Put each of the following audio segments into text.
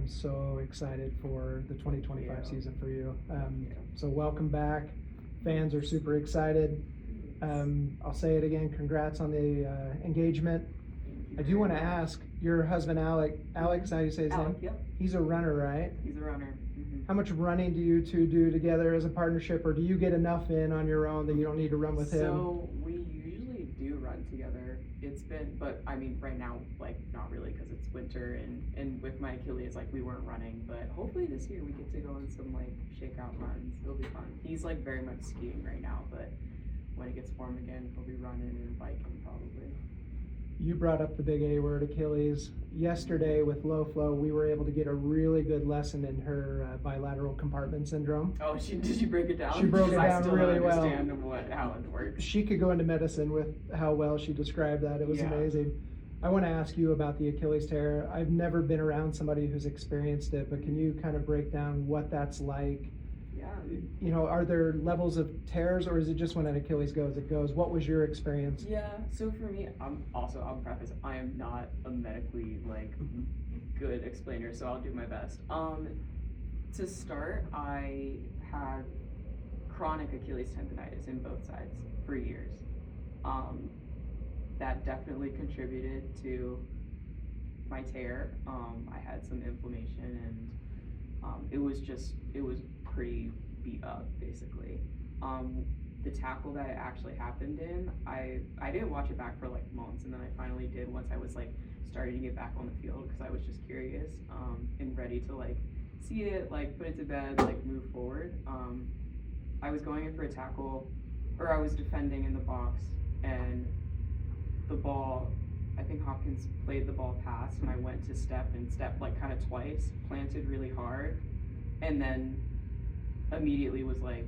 I'm so excited for the 2025 season for you. So welcome back. Fans are super excited. I'll say it again, congrats on the engagement. I do want to ask, your husband Alex, how do you say his name? Yep. He's a runner, right? He's a runner. Mm-hmm. How much running do you two do together as a partnership, or do you get enough in on your own that you don't need to run with him? So we usually do run together. It's been, but I mean, right now, like, not really, because it's winter, and with my Achilles, like, we weren't running, but hopefully this year we get to go on some, like, shakeout runs. It'll be fun. He's, like, very much skiing right now, but when it gets warm again, he'll be running and biking probably. You brought up the big A word, Achilles. Yesterday with low flow, we were able to get a really good lesson in her bilateral compartment syndrome. Oh, did she break it down? She broke it down really well. I still don't understand how it works. She could go into medicine with how well she described that. It was amazing. I want to ask you about the Achilles tear. I've never been around somebody who's experienced it, but can you kind of break down what that's like? Yeah. You know, are there levels of tears, or is it just when an Achilles goes, it goes? What was your experience? Yeah, so for me, I'll preface, I am not a medically, like, good explainer, so I'll do my best. To start, I had chronic Achilles tendonitis in both sides for years. That definitely contributed to my tear. I had some inflammation, and it was pretty beat up, basically. The tackle that it actually happened in, I didn't watch it back for like months, and then I finally did once I was like starting to get back on the field, because I was just curious and ready to like see it, like put it to bed, like move forward. I was going in for a tackle, or I was defending in the box, and the ball, I think Hopkins played the ball past, and I went to step like kind of twice, planted really hard, and then immediately was like,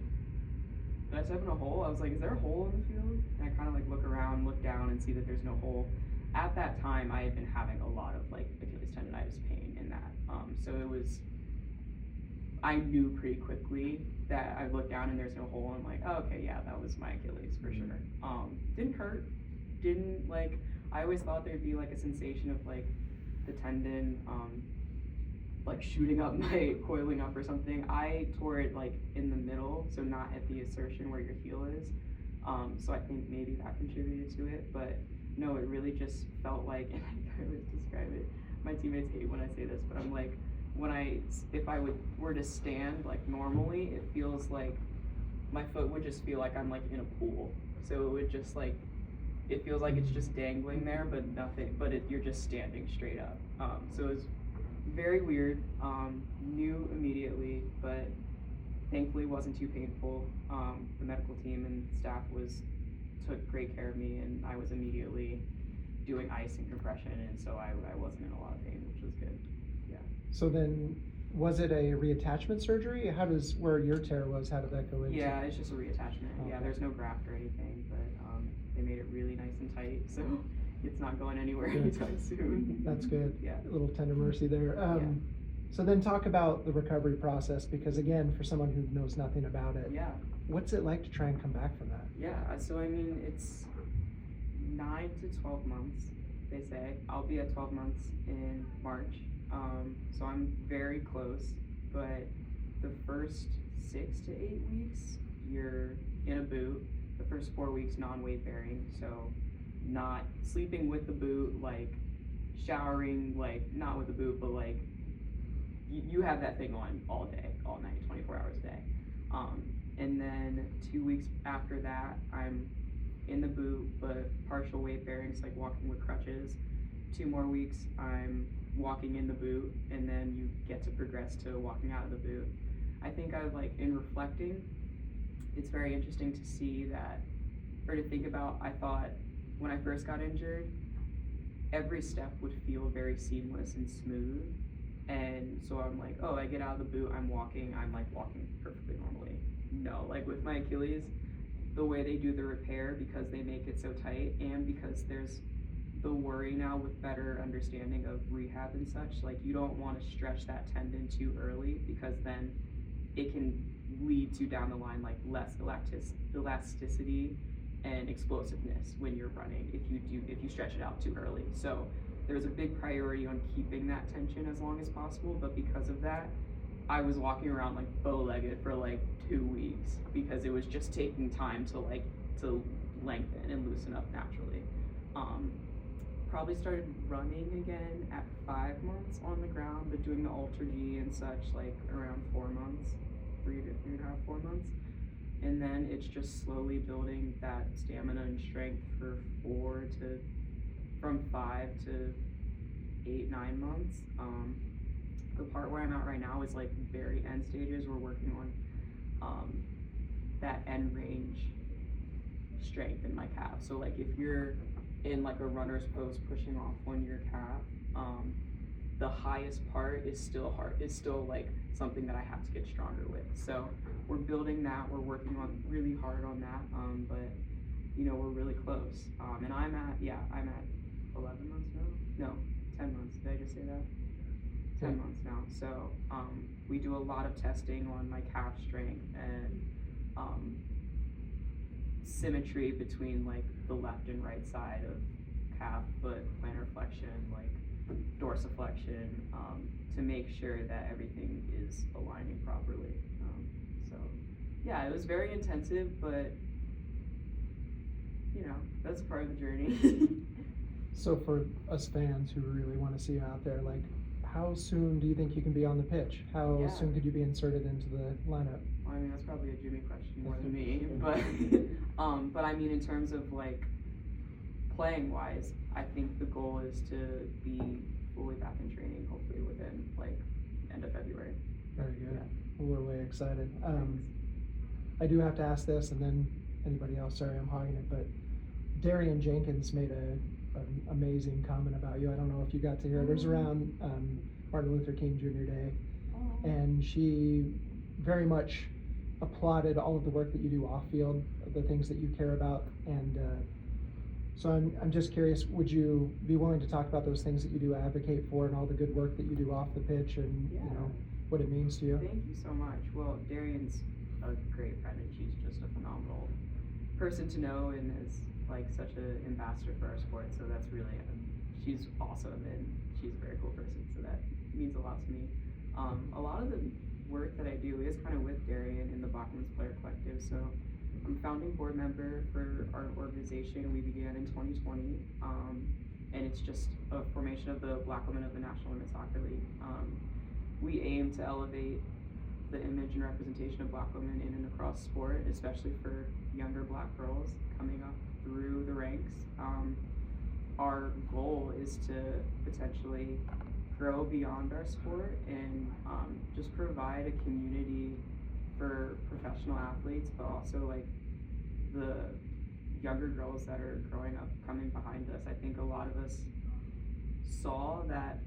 did I step in a hole? I was like, is there a hole in the field? And I kind of like look around, look down, and see that there's no hole. At that time, I had been having a lot of like Achilles tendonitis pain in that. So it was, I knew pretty quickly that I looked down and there's no hole. And I'm like, oh, okay, yeah, that was my Achilles for sure. Didn't hurt. Didn't like, I always thought there'd be like a sensation of like the tendon, like shooting up, my coiling up or something. I tore it like in the middle, so not at the insertion where your heel is. So I think maybe that contributed to it, but no, it really just felt like, and I always describe it, my teammates hate when I say this, but I'm like, if I were to stand like normally, it feels like my foot would just feel like I'm like in a pool. So it would just like, it feels like it's just dangling there, but nothing, but you're just standing straight up. So it was very weird, knew immediately, but thankfully wasn't too painful. The medical team and staff took great care of me, and I was immediately doing ice and compression, and so I wasn't in a lot of pain, which was good. Yeah. So then, was it a reattachment surgery? Where your tear was, how did that go into? Yeah, it's just a reattachment. Okay. Yeah, there's no graft or anything, but they made it really nice and tight, so it's not going anywhere anytime soon. That's good. Yeah. A little tender mercy there. So then talk about the recovery process, because again, for someone who knows nothing about it, what's it like to try and come back from that? Yeah, so I mean, it's 9 to 12 months, they say. I'll be at 12 months in March, so I'm very close, but the first 6 to 8 weeks, you're in a boot. The first 4 weeks, non-weight bearing, so not sleeping with the boot, like showering, like not with the boot, but like you have that thing on all day, all night, 24 hours a day. And then 2 weeks after that, I'm in the boot, but partial weight bearing, so like walking with crutches. 2 more weeks, I'm walking in the boot, and then you get to progress to walking out of the boot. I think in reflecting, it's very interesting to see that, or to think about, I thought when I first got injured, every step would feel very seamless and smooth. And so I'm like, oh, I get out of the boot, I'm like walking perfectly normally. No, like with my Achilles, the way they do the repair, because they make it so tight, and because there's the worry now with better understanding of rehab and such, like you don't want to stretch that tendon too early, because then it can lead to down the line like less elasticity and explosiveness when you're running if you stretch it out too early. So there's a big priority on keeping that tension as long as possible, but because of that, I was walking around like bow-legged for like 2 weeks because it was just taking time to lengthen and loosen up naturally. Probably started running again at 5 months on the ground, but doing the Ultra G and such like around 4 months, 3.5, 4 months. And then it's just slowly building that stamina and strength for from 5 to 8, 9 months. The part where I'm at right now is like very end stages. We're working on that end range strength in my calf. So like if you're in like a runner's pose pushing off on your calf, the highest part is still hard, is still like something that I have to get stronger with. So we're building that, we're working on really hard on that, but you know, we're really close. And I'm at 11 months now? No, 10 months, did I just say that? 10 months now. So we do a lot of testing on my calf strength and symmetry between like the left and right side of calf, foot, plantar flexion, like dorsiflexion, to make sure that everything is aligning properly. So yeah, it was very intensive, but you know, that's part of the journey. So for us fans who really want to see you out there, like how soon do you think you can be on the pitch? How soon could you be inserted into the lineup? Well, I mean, that's probably a Jimmy question more than me, but I mean, in terms of like playing wise, I think the goal is to be fully back in training, hopefully within like end of February. Very good. Yeah. Well, we're way excited. I do have to ask this, and then anybody else, sorry I'm hogging it, but Darian Jenkins made an amazing comment about you. I don't know if you got to hear it. It was around Martin Luther King Jr. Day, and she very much applauded all of the work that you do off field, the things that you care about, and so I'm just curious, would you be willing to talk about those things that you do advocate for and all the good work that you do off the pitch and you know what it means to you? Thank you so much. Well, Darian's a great friend, and she's just a phenomenal person to know, and is like such an ambassador for our sport. So that's really, she's awesome, and she's a very cool person. So that means a lot to me. A lot of the work that I do is kind of with Darian in the Black Women's Player Collective. So I'm founding board member for our organization. We began in 2020, and it's just a formation of the Black women of the National Women's Soccer League. We aim to elevate the image and representation of Black women in and across sport, especially for younger Black girls coming up through the ranks. Our goal is to potentially grow beyond our sport and just provide a community for professional athletes, but also like the younger girls that are growing up coming behind us. I think a lot of us saw that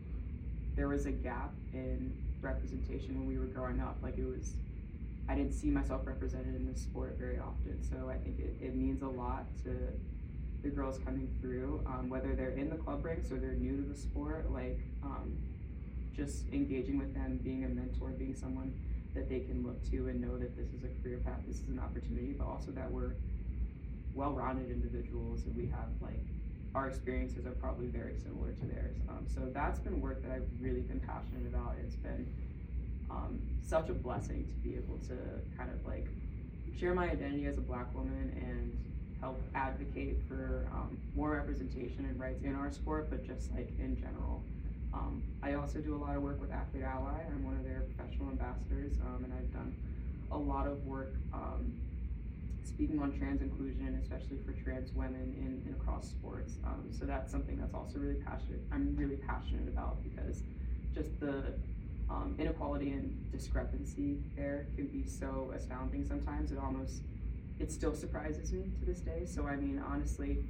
there was a gap in representation when we were growing up. Like I didn't see myself represented in this sport very often. So I think it means a lot to the girls coming through, whether they're in the club ranks or they're new to the sport, like just engaging with them, being a mentor, being someone that they can look to and know that this is a career path, this is an opportunity, but also that we're well-rounded individuals and we have like, our experiences are probably very similar to theirs. So that's been work that I've really been passionate about. It's been such a blessing to be able to kind of like share my identity as a Black woman and help advocate for more representation and rights in our sport, but just like in general. I also do a lot of work with Athlete Ally. I'm one of their professional ambassadors, and I've done a lot of work speaking on trans inclusion, especially for trans women in across sports. So that's something that's also I'm really passionate about, because just the inequality and discrepancy there can be so astounding sometimes. It still surprises me to this day. So I mean, honestly,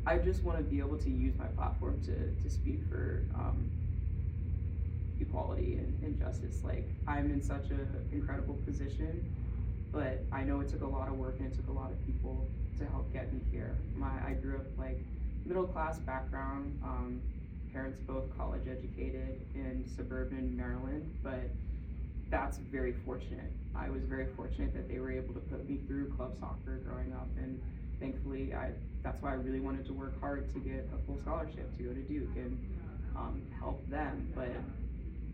I just want to be able to use my platform to speak for equality and justice. Like, I'm in such an incredible position, but I know it took a lot of work and it took a lot of people to help get me here. I grew up like middle class background, parents both college educated in suburban Maryland, but that's very fortunate. I was very fortunate that they were able to put me through club soccer growing up, and thankfully that's why I really wanted to work hard to get a full scholarship to go to Duke and help them, but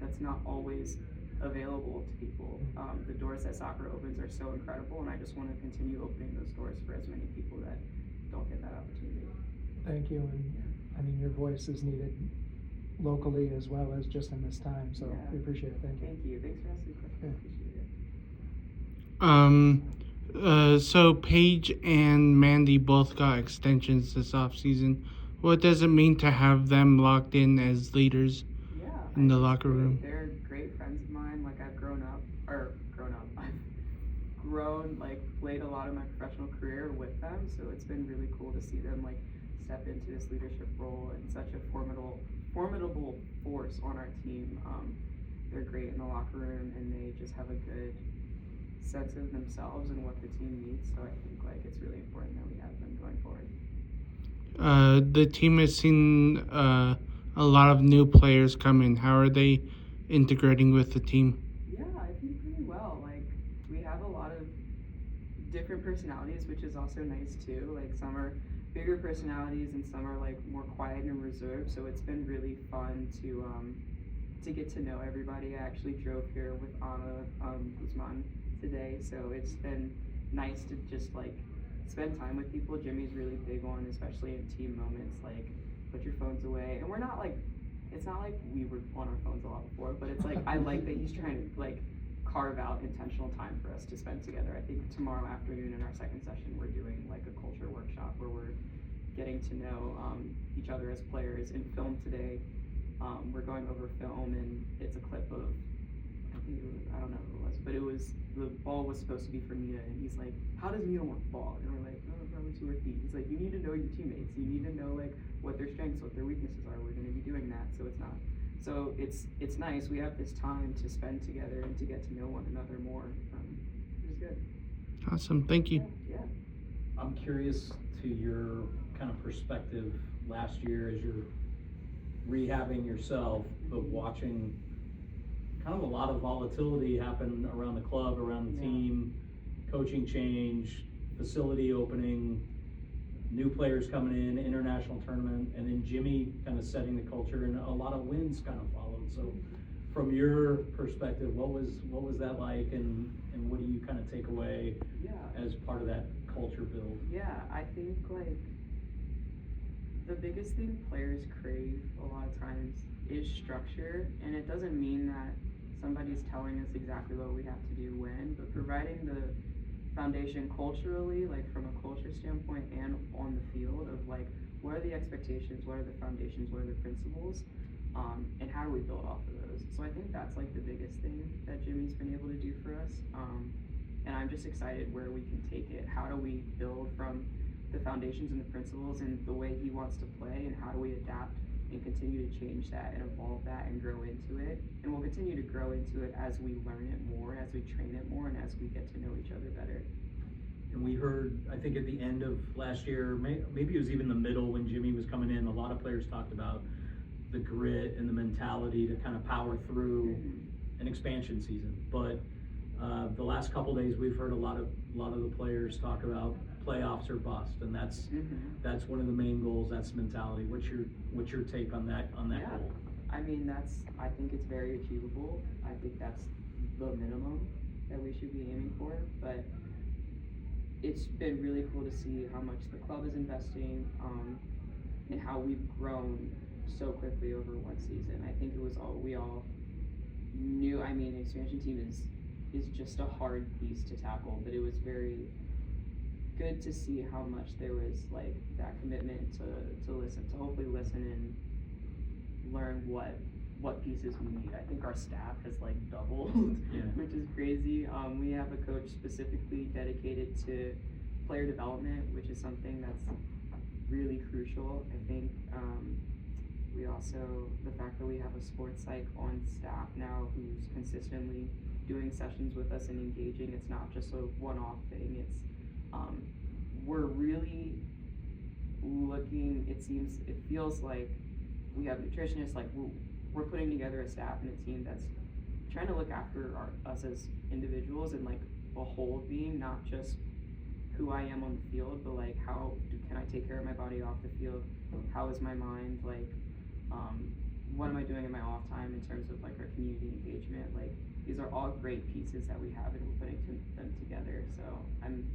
that's not always available to people. The doors that soccer opens are so incredible, and I just want to continue opening those doors for as many people that don't get that opportunity. Thank you, and I mean, your voice is needed locally as well as just in this time, so we appreciate it. Thank you. Thank you. Thanks for asking the question. I appreciate it. So Paige and Mandy both got extensions this offseason. What does it mean to have them locked in as leaders in the locker room? They're great friends of mine. Like I've grown up, played a lot of my professional career with them. So it's been really cool to see them like step into this leadership role and such a formidable force on our team. They're great in the locker room, and they just have a good sense of themselves and what the team needs. So I think like it's really important that we have them going forward. The team has seen a lot of new players come in. How are they integrating with the team? Yeah, I think pretty well. Like we have a lot of different personalities, which is also nice too. Like some are bigger personalities and some are like more quiet and reserved. So it's been really fun to get to know everybody. I actually drove here with Anna Guzman today, so it's been nice to just like spend time with people. Jimmy's really big on, especially in team moments, like put your phones away. And we're not like, it's not like we were on our phones a lot before, but it's like I like that he's trying to like carve out intentional time for us to spend together. I think tomorrow afternoon in our second session we're doing like a culture workshop where we're getting to know each other as players. In film today, we're going over film, and it's a clip of, I don't know who it was, but the ball was supposed to be for Nina, and he's like, how does Nina want the ball? And we're like, oh, probably to her feet. He's like, you need to know your teammates. You need to know like what their strengths, what their weaknesses are. We're going to be doing that, so it's not. So it's nice. We have this time to spend together and to get to know one another more. It was good. Awesome, thank you. Yeah. I'm curious to your kind of perspective last year as you're rehabbing yourself, but watching kind of a lot of volatility happen around the club, around the team, coaching change, facility opening, new players coming in, international tournament, and then Jimmy kind of setting the culture, and a lot of wins kind of followed. So from your perspective, what was that like, and what do you kind of take away as part of that culture build? Yeah, I think like the biggest thing players crave a lot of times is structure, and it doesn't mean that somebody's telling us exactly what we have to do when, but providing the foundation culturally, like from a culture standpoint and on the field of like, what are the expectations, what are the foundations, what are the principles, and how do we build off of those? So I think that's like the biggest thing that Jimmy's been able to do for us, and I'm just excited where we can take it. How do we build from the foundations and the principles and the way he wants to play, and how do we adapt and continue to change that and evolve that and grow into it? And we'll continue to grow into it as we learn it more, as we train it more, and as we get to know each other better. And we heard, I think at the end of last year, maybe it was even the middle when Jimmy was coming in, a lot of players talked about the grit and the mentality to kind of power through an expansion season. But the last couple days we've heard a lot of the players talk about playoffs or bust, and that's one of the main goals. That's mentality. What's your take on that goal? I mean, I think it's very achievable. I think that's the minimum that we should be aiming for, but it's been really cool to see how much the club is investing, and how we've grown so quickly over one season. I think it was we all knew. I mean, expansion team is just a hard piece to tackle, but it was very good to see how much there was like that commitment to listen, to hopefully listen and learn what pieces we need. I think our staff has like doubled, which is crazy. We have a coach specifically dedicated to player development, which is something that's really crucial. I think we also, the fact that we have a sports psych on staff now who's consistently doing sessions with us and engaging. It's not just a one-off thing. It's we're really looking, it feels like we have nutritionists, like we're putting together a staff and a team that's trying to look after us as individuals and like a whole being, not just who I am on the field, but like can I take care of my body off the field? How is my mind? Like, what am I doing in my off time in terms of like our community engagement? Like, these are all great pieces that we have, and we're putting them together. So I'm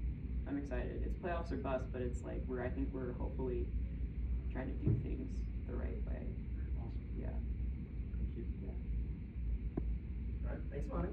excited. It's playoffs or bust, but it's like I think we're hopefully trying to do things the right way. Awesome. Yeah. Thank you. Yeah. All right, thanks, Imani.